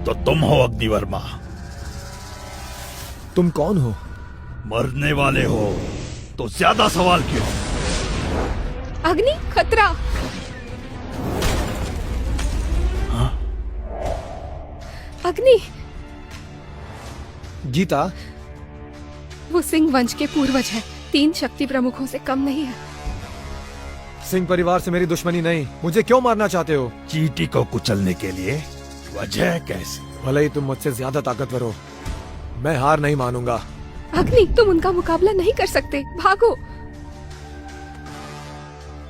तो तुम हो अग्निवर्मा। तुम कौन हो? मरने वाले हो तो ज्यादा सवाल क्यों? अग्नि, खतरा। हाँ? अग्नि, गीता, वो सिंह वंश के पूर्वज है, 3 शक्ति प्रमुखों से कम नहीं है। सिंह परिवार से मेरी दुश्मनी नहीं। मुझे क्यों मारना चाहते हो? चींटी को कुचलने के लिए वजह कैसे? भले ही तुम मुझसे ज्यादा ताकतवर हो, मैं हार नहीं मानूंगा। अग्नि, तुम उनका मुकाबला नहीं कर सकते, भागो।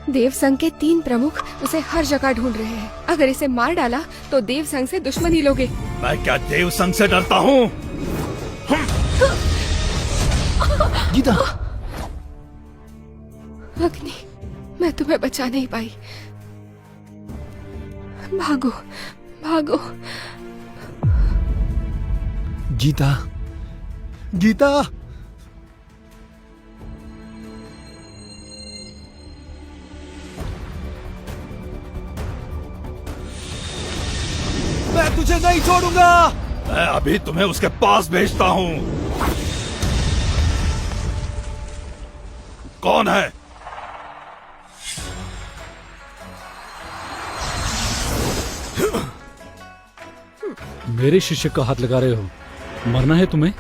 देव संघ के 3 प्रमुख उसे हर जगह ढूंढ रहे हैं। अगर इसे मार डाला तो देव संघ से दुश्मनी लोगे। मैं क्या देव संघ से डरता हूँ? गीता, अग्नि, मैं तुम्हें बचा नहीं पाई। भागो, भागो। गीता, गीता। मैं तुझे नहीं छोड़ूंगा। मैं अभी तुम्हें उसके पास भेजता हूँ। कौन है? मेरे शिष्य का हाथ लगा रहे हो? मरना है तुम्हें?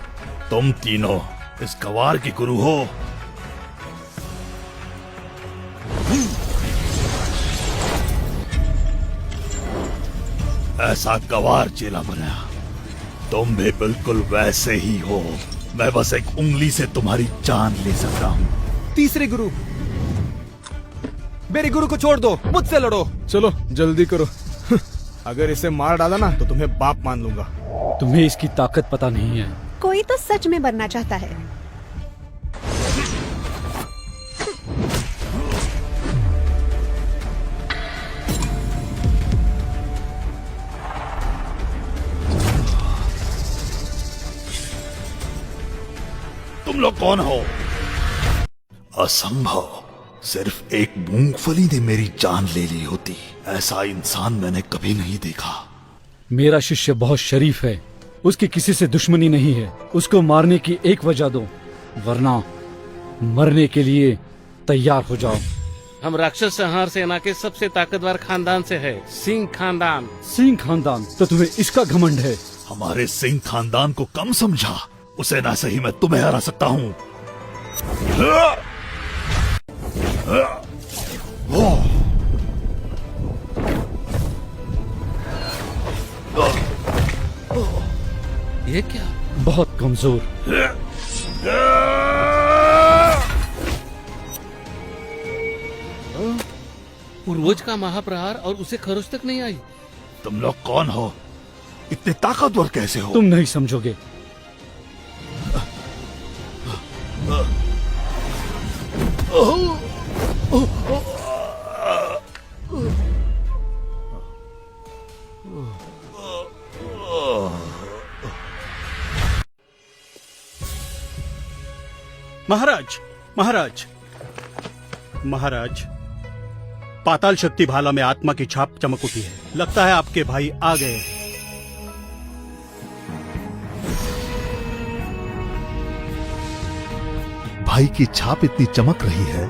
तुम तीनों इस गवार की गुरु हो। ऐसा गवार चेला बनाया। तुम भी बिल्कुल वैसे ही हो। मैं बस एक उंगली से तुम्हारी जान ले सकता हूँ। तीसरे गुरु, मेरे गुरु को छोड़ दो, मुझसे लड़ो। चलो जल्दी करो। अगर इसे मार डाला ना तो तुम्हें बाप मान लूंगा। तुम्हें इसकी ताकत पता नहीं है। कोई तो सच में मरना चाहता है। तुम लोग कौन हो? असंभव। सिर्फ एक मूंगफली ने मेरी जान ले ली होती। ऐसा इंसान मैंने कभी नहीं देखा। मेरा शिष्य बहुत शरीफ है, उसकी किसी से दुश्मनी नहीं है। उसको मारने की एक वजह दो, वरना मरने के लिए तैयार हो जाओ। हम राक्षस संहार सेना के सबसे ताकतवर खानदान से है, सिंह खानदान। सिंह खानदान? तो तुम्हें इसका घमंड है? हमारे सिंह खानदान को कम समझा। उसे ना सही मैं तुम्हें हरा सकता हूँ। ये क्या? बहुत कमजोर। पूर्वज का महाप्रहार और उसे खरोच तक नहीं आई। तुम लोग कौन हो? इतने ताकतवर कैसे हो? तुम नहीं समझोगे। महाराज, महाराज, महाराज, पाताल शक्ति भाला में आत्मा की छाप चमक उठी है। लगता है आपके भाई आ गए। भाई की छाप इतनी चमक रही है,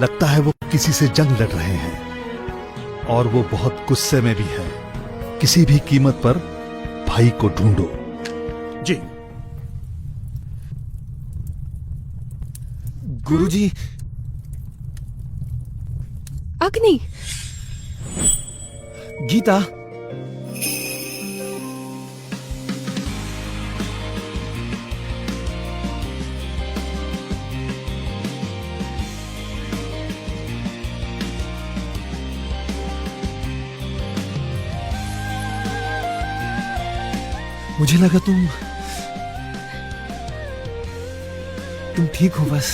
लगता है वो किसी से जंग लड़ रहे हैं और वो बहुत गुस्से में भी है। किसी भी कीमत पर भाई को ढूंढो। जी। गुरुजी। अग्नि, गीता, मुझे लगा तुम ठीक हो बस।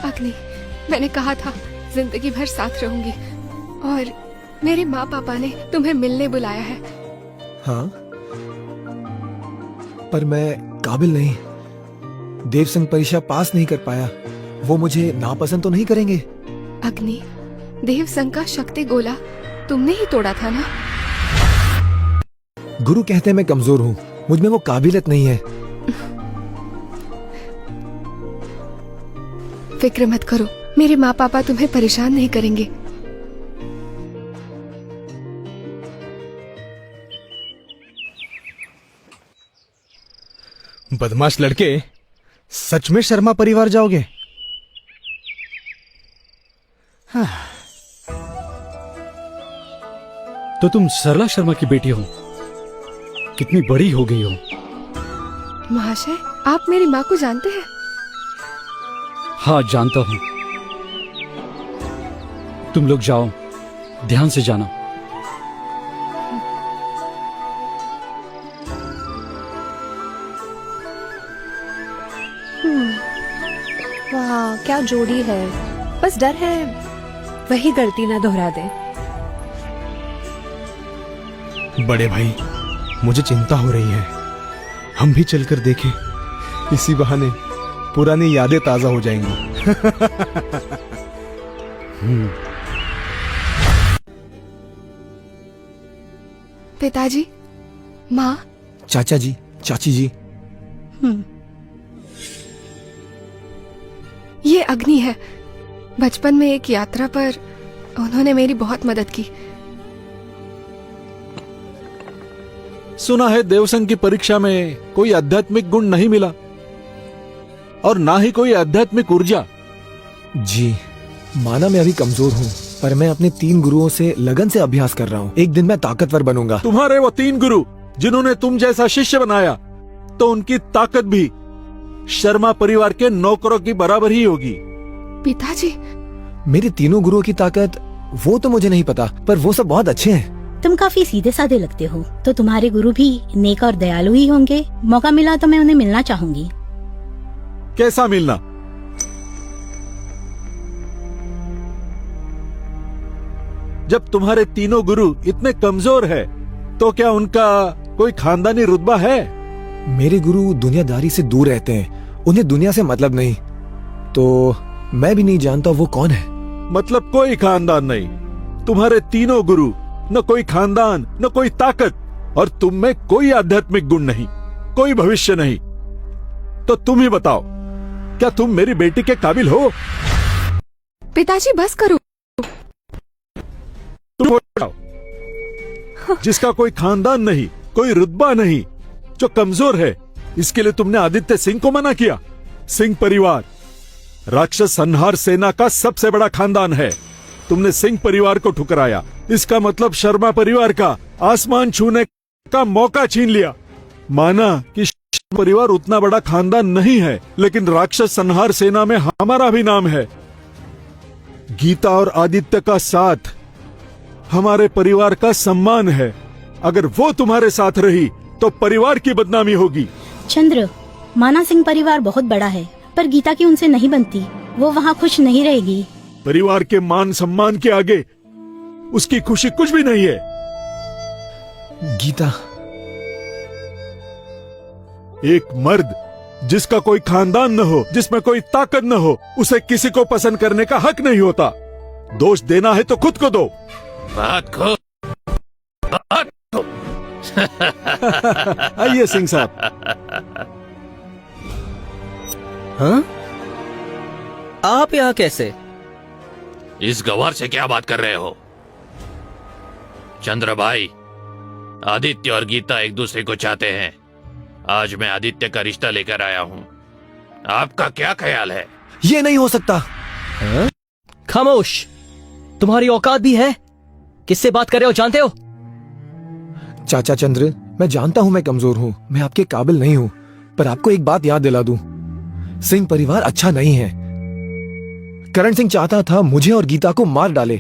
अग्नि, मैंने कहा था जिंदगी भर साथ रहूंगी, और मेरे माँ पापा ने तुम्हें मिलने बुलाया है। हाँ, पर मैं काबिल नहीं। देव संघ परीक्षा पास नहीं कर पाया। वो मुझे नापसंद तो नहीं करेंगे? अग्नि, देव संघ का शक्ति गोला तुमने ही तोड़ा था ना? गुरु कहते हैं मैं कमजोर हूँ, मुझ में वो काबिलियत नहीं है। फिक्र मत करो, मेरे माँ पापा तुम्हें परेशान नहीं करेंगे। बदमाश लड़के, सच में शर्मा परिवार जाओगे? तो तुम सरला शर्मा की बेटी हो, कितनी बड़ी हो गई हो। महाशय, आप मेरी माँ को जानते हैं? हाँ, जानता हूं। तुम लोग जाओ, ध्यान से जाना। वाह, क्या जोड़ी है। बस डर है वही गलती ना दोहरा दे। बड़े भाई, मुझे चिंता हो रही है। हम भी चलकर देखें, इसी बहाने पुरानी यादें ताजा हो जाएंगी। पिताजी, माँ, चाचा जी, चाची जी, ये अग्नि है। बचपन में एक यात्रा पर उन्होंने मेरी बहुत मदद की। सुना है देवसंग की परीक्षा में कोई आध्यात्मिक गुण नहीं मिला और ना ही कोई आध्यात्मिक ऊर्जा। जी माना मैं अभी कमजोर हूँ, पर मैं अपने 3 गुरुओं से लगन से अभ्यास कर रहा हूँ। एक दिन मैं ताकतवर बनूंगा। तुम्हारे वो 3 गुरु जिन्होंने तुम जैसा शिष्य बनाया, तो उनकी ताकत भी शर्मा परिवार के नौकरों की बराबर ही होगी। पिताजी, मेरे तीनों गुरुओं की ताकत वो तो मुझे नहीं पता, पर वो सब बहुत अच्छे हैं। तुम काफी सीधे साधे लगते हो, तो तुम्हारे गुरु भी नेक और दयालु ही होंगे। मौका मिला तो मैं उन्हें मिलना चाहूंगी। कैसा मिलना? जब तुम्हारे तीनों गुरु इतने कमजोर है, तो क्या उनका कोई खानदानी रुतबा है? मेरे गुरु दुनियादारी से दूर रहते हैं, उन्हें दुनिया से मतलब नहीं। तो मैं भी नहीं जानता वो कौन है। मतलब कोई खानदान नहीं। तुम्हारे तीनों गुरु, न कोई खानदान, न कोई ताकत, और तुम में कोई आध्यात्मिक गुण नहीं, कोई भविष्य नहीं। तो तुम ही बताओ, क्या तुम मेरी बेटी के काबिल हो? पिताजी बस करो। तुम बताओ, जिसका कोई खानदान नहीं, कोई रुतबा नहीं, जो कमजोर है, इसके लिए तुमने आदित्य सिंह को मना किया। सिंह परिवार राक्षस संहार सेना का सबसे बड़ा खानदान है। तुमने सिंह परिवार को ठुकराया, इसका मतलब शर्मा परिवार का आसमान छूने का मौका छीन लिया। माना कि परिवार उतना बड़ा खानदान नहीं है, लेकिन राक्षस संहार सेना में हमारा भी नाम है। गीता और आदित्य का साथ हमारे परिवार का सम्मान है। अगर वो तुम्हारे साथ रही तो परिवार की बदनामी होगी। चंद्र, माना सिंह परिवार बहुत बड़ा है, पर गीता की उनसे नहीं बनती। वो वहाँ खुश नहीं रहेगी। परिवार के मान सम्मान के आगे उसकी खुशी कुछ भी नहीं है। गीता, एक मर्द जिसका कोई खानदान न हो, जिसमें कोई ताकत न हो, उसे किसी को पसंद करने का हक नहीं होता। दोष देना है तो खुद को दो। बात को आइए सिंह साहब। हाँ? आप यहाँ कैसे? इस गवार से क्या बात कर रहे हो? चंद्र भाई, आदित्य और गीता एक दूसरे को चाहते हैं। आज मैं आदित्य का रिश्ता लेकर आया हूँ। आपका क्या ख्याल है? ये नहीं हो सकता। हाँ? खामोश, तुम्हारी औकात भी है? किससे बात कर रहे हो, जानते हो? चाचा चंद्र, मैं जानता हूं मैं कमजोर हूं, मैं आपके काबिल नहीं हूं, पर आपको एक बात याद दिला दूं, सिंह परिवार अच्छा नहीं है। करण सिंह चाहता था मुझे और गीता को मार डाले।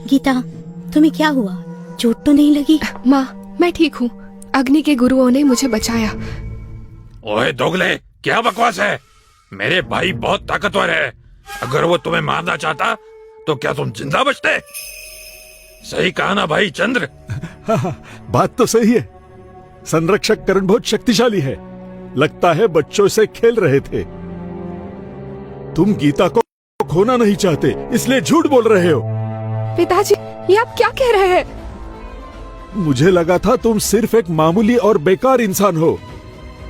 गीता, तुम्हें क्या हुआ? चोट तो नहीं लगी? माँ, मैं ठीक हूँ। अग्नि के गुरुओं ने मुझे बचाया। ओए दोगले, क्या बकवास है? मेरे भाई बहुत ताकतवर है। अगर वो तुम्हें मारना चाहता तो क्या तुम जिंदा बचते? सही कहा ना भाई चंद्र? बात तो सही है। संरक्षक करण बहुत शक्तिशाली है। लगता है बच्चों से खेल रहे थे। तुम गीता को खोना नहीं चाहते, इसलिए झूठ बोल रहे हो। पिताजी, ये आप क्या कह रहे हैं? मुझे लगा था तुम सिर्फ एक मामूली और बेकार इंसान हो।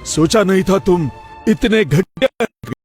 सोचा नहीं था तुम इतने घटिया